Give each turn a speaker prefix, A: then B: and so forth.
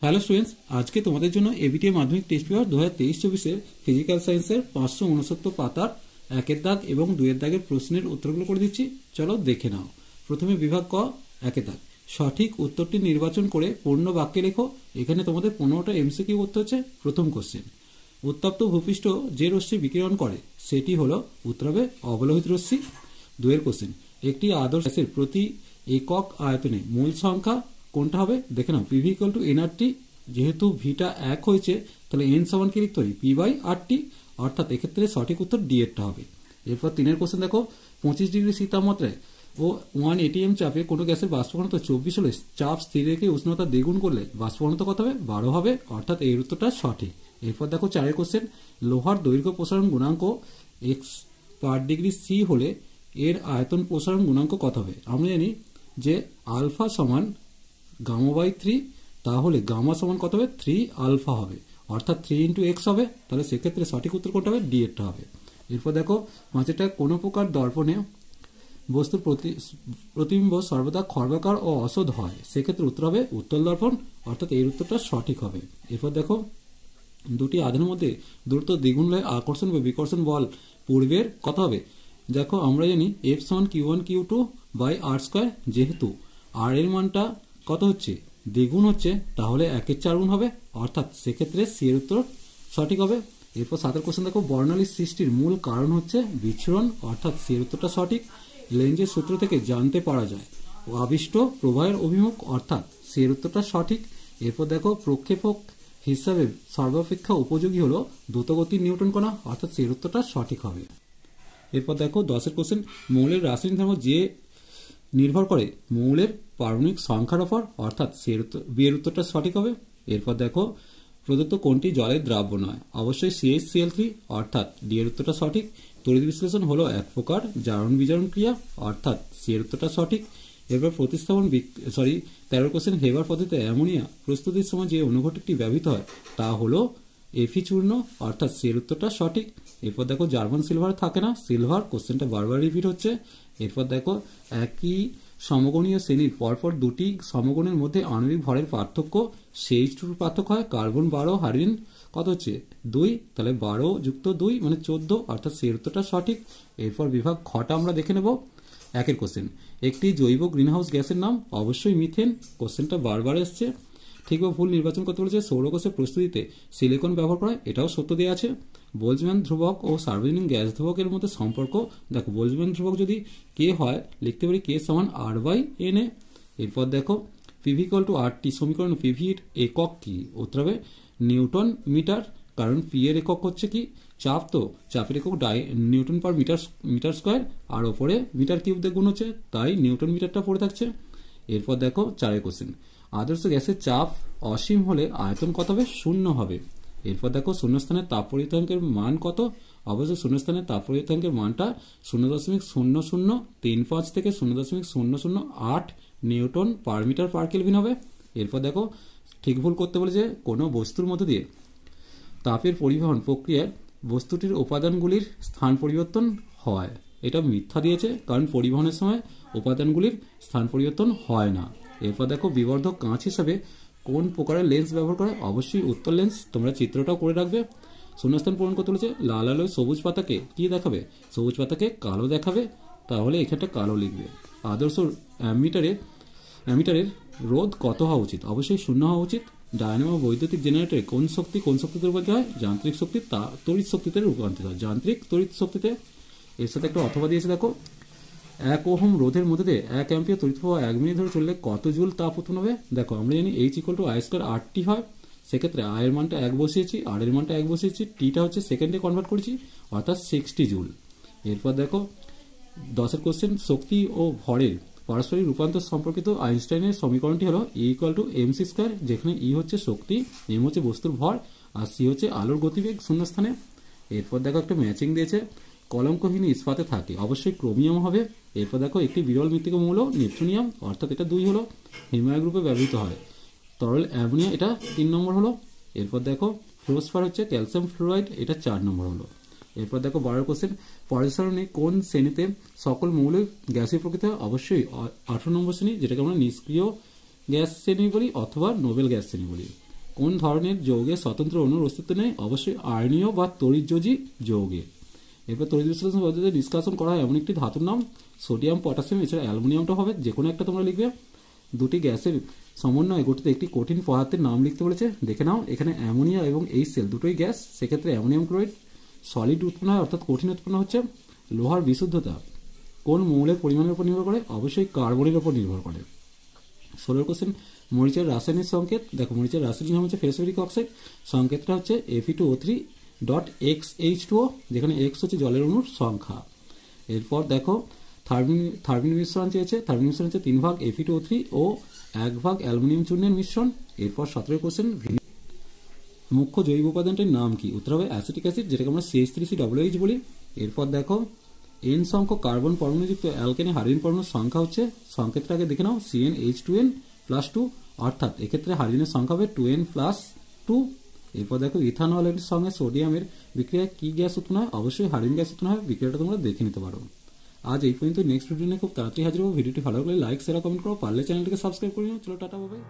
A: Hello students, আজকে তোমাদের জন্য এবিটিএ মাধ্যমিক টেস্ট পেপার 2023-24 ফিজিক্যাল সায়েন্সের 569 পাতার 1 দাগ এবং 2 দাগের প্রশ্নের উত্তরগুলো করে দিচ্ছি। চলো দেখে নাও। প্রথমে বিভাগ ক, 1 দাগ। সঠিক উত্তরটি নির্বাচন করে পূর্ণ বাক্যে লেখো। এখানে তোমাদের 15টা এমসিকিউ করতে হচ্ছে। প্রথম কোশ্চেন, উত্তপ্ত ভূপৃষ্ঠ যে রশ্মি বিকিরণ করে সেটি হলো উত্তর হবে অবলোহিত রশ্মি। 2 কোশ্চেন, একটি আদর্শ গ্যাসের প্রতি একক আয়তনে মূল সংখ্যা কোনটা হবে দেখে নাও। পিভি ইকুয়াল টু এনআরটি, যেহেতু ভিটা 1 হয়েছে তাহলে এন সমান কি লিখতে হবে, পি বাই আরটি, অর্থাৎ এক্ষেত্রে সঠিক উত্তর ডি এরটা হবে। এরপর 3 কোশ্চেন দেখো, 25 ডিগ্রি সি তাপমাত্রায় ও 1 এটিএম চাপে কোনো গ্যাসের বাষ্প ঘনত্ব 24 হলে চাপ স্থির রেখে উষ্ণতা দ্বিগুণ করলে বাষ্প ঘনত্ব কত হবে, 12 হবে, অর্থাৎ এই উত্তরটা সঠিক। এরপর দেখো 4 কোশ্চেন, লোহার দৈর্ঘ্য প্রসারণ গুণাঙ্ক এক্স পার ডিগ্রি সি হলে এর আয়তন প্রসারণ গুণাঙ্ক কত হবে। আমরা জানি যে আলফা সমান গামা বাই 3, তাহলে গামা সমান কত হবে, 3 আলফা হবে, অর্থাৎ 3 ইন্টু এক্স হবে। তাহলে সেক্ষেত্রে সঠিক উত্তর কোনটা হবে, ডি এরটা হবে। এরপর দেখো 5টা, কোনো প্রকার দর্পণে বস্তুর প্রতিবিম্ব সর্বদা খর্বাকার ও অসৎ হয়, সেক্ষেত্রে উত্তর হবে উত্তল দর্পণ, অর্থাৎ এর উত্তরটা সঠিক হবে। এরপর দেখো, দুটি আধানের মধ্যে দূরত্ব দ্বিগুণ হলে আকর্ষণ বা বিকর্ষণ বল পূর্বের কত হবে। দেখো আমরা জানি এফ সমান Q1 Q2 by R square, যেহেতু আর এর মানটা কত হচ্ছে, দ্বিগুণ হচ্ছে, তাহলে 1/4 গুণ হবে, অর্থাৎ সেক্ষেত্রে সি এর উত্তর সঠিক হবে। এরপর 7 কোশ্চেন দেখো, বর্ণালীর সৃষ্টির মূল কারণ হচ্ছে বিচ্ছুরণ, অর্থাৎ সি এর উত্তরটা সঠিক। লেন্জের সূত্র থেকে জানতে পারা যায় ও আবিষ্ট প্রবাহের অভিমুখ, অর্থাৎ সি এর উত্তরটা সঠিক। এরপর দেখো, প্রক্ষেপক হিসাবে সর্বাপেক্ষা উপযোগী হলো দ্রুতগতির নিউটন কণা, অর্থাৎ সি এর উত্তরটা সঠিক হবে। এরপর দেখো 10 কোশ্চেন, মৌলের রাসায়নিক ধর্ম যে নির্ভর করে মৌলের পারমাণবিক সংখ্যার উপর, অর্থাৎ বি এর উত্তরটা সঠিক হবে। এরপর দেখো, প্রদত্ত কোনটি জলের দ্রাব্য নয়, অবশ্যই CH3, অর্থাৎ ডি এর উত্তরটা সঠিক। তড়িৎ বিশ্লেষণ হলো এক প্রকার জারণ বিজারণ ক্রিয়া, অর্থাৎ সি এর উত্তরটা সঠিক। এরপর প্রতিস্থাপন 13 কোশ্চেন, হেবার পদ্ধতিতে অ্যামোনিয়া প্রস্তুতির সময় যে অনুঘটকটি ব্যবহৃত হয় তা হলো এফি চূর্ণ, অর্থাৎ সি এর উত্তরটা সঠিক। এরপর দেখো, জার্মান সিলভার থাকে না, সিলভার, কোশ্চেনটা বারবার রিপিট হচ্ছে। এরপর দেখো, একই সমগণীয় শ্রেণীর পরপর দুটি সমগণের মধ্যে আণবিক ভরের পার্থক্য CH2 পার্থক্য হয়। কার্বন 12, হাইড্রোজেন কত হচ্ছে 2, তাহলে 12 যুক্ত 2 মানে 14, অর্থাৎ সি এর উত্তরটা সঠিক। এরপর বিভাগ খটা আমরা দেখে নেব। 1 কোশ্চেন, একটি জৈব গ্রিনহাউস গ্যাসের নাম, অবশ্যই মিথেন, কোশ্চেনটা বারবার এসছে। ঠিক বা ভুল নির্বাচন করতে বলেছে। সৌরকোষের প্রস্তুতিতে সিলিকন ব্যবহার করা, এটাও সত্য দেওয়া আছে। বোলজম্যান ধ্রুবক ও সার্বজনীন গ্যাস ধ্রুবকের মধ্যে সম্পর্ক, দেখো বোলজম্যান ধ্রুবক যদি কে হয় লিখতে পারি কে সমান আর বাই এন এ। এরপর দেখো, পিভি ইকুয়াল টু আর টি সমীকরণ পিভির একক কি, উত্তর হবে নিউটন মিটার, কারণ পি এর একক হচ্ছে কি চাপ, তো চাপের একক নিউটন পার মিটার স্কোয়ার, আর ওপরে মিটার কিউব দিয়ে গুণ হচ্ছে, তাই নিউটন মিটারটা পড়ে থাকছে। এরপর দেখো 4 কোশ্চেন, আদর্শ গ্যাসের চাপ অসীম হলে আয়তন কত হবে, 0 হবে। এরপর দেখো, শূন্যস্থানের তাপ পরিবর্তনের মান কত, অবশ্যই শূন্যস্থানের তাপ পরিবর্তনের মানটা 0.0035 থেকে 0.008 newton per metre per kelvin হবে। এরপর দেখো, ঠিক ভুল করতে বলেছে, কোনো বস্তুর মধ্য দিয়ে তাপের পরিবহন প্রক্রিয়ায় বস্তুটির উপাদানগুলির স্থান পরিবর্তন হয়, এটা মিথ্যা দিয়েছে, কারণ পরিবহনের সময় উপাদানগুলির স্থান পরিবর্তন হয় না। এরপর দেখো, বিবর্ধক কাঁচ হিসাবে কোন প্রকারের লেন্স ব্যবহার করে, অবশ্যই উত্তর লেন্স, তোমরা চিত্রটাও করে রাখবে। শূন্যস্থান পূরণ করতে বলেছে, লাল আলোয় সবুজ পাতাকে কি দেখাবে, সবুজ পাতাকে কালো দেখাবে, তাহলে এখানটা কালো লিখবে। আদর্শ অ্যামিটারের রোধ কত হওয়া উচিত, অবশ্যই 0 হওয়া উচিত। ডায়নামো বৈদ্যুতিক জেনারেটরে কোন শক্তি রূপান্তরিত হয়, যান্ত্রিক শক্তি তড়িৎ শক্তিতে রূপান্তরিত হয়, যান্ত্রিক তড়িৎ শক্তিতে। এর সাথে একটা অথবা দিয়েছে, দেখো 1 ওহম রোধের মধ্যে দিয়ে 1 অ্যাম্পিয়ার তড়িৎ প্রবাহ 1 মিনিট ধরে চললে কত জুল তাপ উৎপন্ন হবে। দেখো আমরা জানি H equal to I square RT হয়, সেক্ষেত্রে আই এর মানটা 1 বসিয়েছি, আর এর মানটা 1 বসিয়েছি, টিটা হচ্ছে সেকেন্ডে কনভার্ট করেছি, অর্থাৎ 60 জুল। এরপর দেখো 10 কোশ্চেন, শক্তি ও ভরের পারস্পরিক রূপান্তর সম্পর্কিত আইনস্টাইনের সমীকরণটি হলো E equal to mc square, যেখানে E হচ্ছে শক্তি, m হচ্ছে বস্তুর ভর, আর c হচ্ছে আলোর গতিবেগ শূন্যস্থানে। এরপর দেখো একটা ম্যাচিং দিয়েছে, কলঙ্কহীন ইস্পাতে থাকে, অবশ্যই ক্রোমিয়াম হবে। এরপর দেখো, একটি বিরল মৃত্তিকা মৌল নেপচুনিয়াম, অর্থাৎ এটা 2 হলো, হিমালয় গ্রুপে ব্যবহৃত হয়। তরল অ্যামোনিয়া, এটা 3 নম্বর হলো। এরপর দেখো, ফ্লোরোস্পার হচ্ছে ক্যালসিয়াম ফ্লোরাইড, এটা 4 নম্বর হলো। এরপর দেখো 12 কোশ্চেন, পরের সারণী কোন শ্রেণীতে সকল মৌল গ্যাসীয় প্রকৃতি হয়, অবশ্যই 18 নম্বর শ্রেণী, যেটাকে আমরা নিষ্ক্রিয় গ্যাস শ্রেণী বলি অথবা নোবেল গ্যাস শ্রেণী বলি। কোন ধরনের যৌগের স্বতন্ত্র অণুর অস্তিত্ব নেই? অবশ্যই আয়নীয় বা তড়িৎযোজী যৌগে। এরপর তড়িৎ বিশ্লেষণ পদ্ধতিতে নিষ্কাশন করা হয় এমন একটি ধাতুর নাম। সোডিয়াম, পটাশিয়াম, এছাড়া অ্যালুমিনিয়ামটা হবে, যে কোনো একটা তোমরা লিখবে। দুটি গ্যাসের সমন্বয়ে গঠিত একটি কঠিন পদার্থের নাম লিখতে বলেছে। দেখে নাও, এখানে অ্যামোনিয়া এবং HCl দুটোই গ্যাস, সেক্ষেত্রে অ্যামোনিয়াম ক্লোরাইড সলিড উৎপন্ন হয়, অর্থাৎ কঠিন উৎপন্ন হচ্ছে। লোহার বিশুদ্ধতা কোন মৌলের পরিমাণের উপর নির্ভর করে? অবশ্যই কার্বনের উপর নির্ভর করে। 16 কোশ্চেন, মরিচের রাসায়নিক সংকেত। দেখো, মরিচের রাসায়নিক নাম হচ্ছে ফেরোসফেরিক অক্সাইড, সংকেতটা হচ্ছে Fe2O3.XH2O, যেখানে X হচ্ছে জলের অণুর সংখ্যা। এরপর দেখো, থার্বিন মিশ্রণ চেয়েছে। থার্বিন মিশ্রণ হচ্ছে 3 ভাগ Fe2O3 ও 1 ভাগ অ্যালুমিনিয়াম চূর্ণের মিশ্রণ। এরপর 17 কোশ্চেন, মুখ্য জৈব উপাদানটির নাম কি? উত্তর হবে অ্যাসিটিক অ্যাসিড, যেটাকে আমরা CH3COOH বলি। এরপর দেখো, N সংখ্যক কার্বন পরমাণুযুক্ত অ্যালকেনে হাইড্রোজেন পরমাণুর সংখ্যা হচ্ছে, সংকেতটা আগে দেখে নাও, CnH2n+2, অর্থাৎ এক্ষেত্রে হাইড্রোজেনের সংখ্যা হবে 2n+2। এরপর দেখো, ইথানলের সঙ্গে সোডিয়ামের বিক্রিয়ায় কি গ্যাস উৎপন্ন হয়? অবশ্যই হাইড্রোজেন গ্যাস উৎপন্ন হয়। বিক্রিয়াটা তোমরা দেখে নিতে পারো। আজ এই পর্যন্ত। নেক্সট ভিডিও নিয়ে খুব তাড়াতাড়ি হাজির হবো। ভিডিওটি ভালো লাগলে লাইক, শেয়ার, কমেন্ট করো, পারলে চ্যানেলটিকে সাবস্ক্রাইব করে নিও। চলো, টাটা, বাই বাই।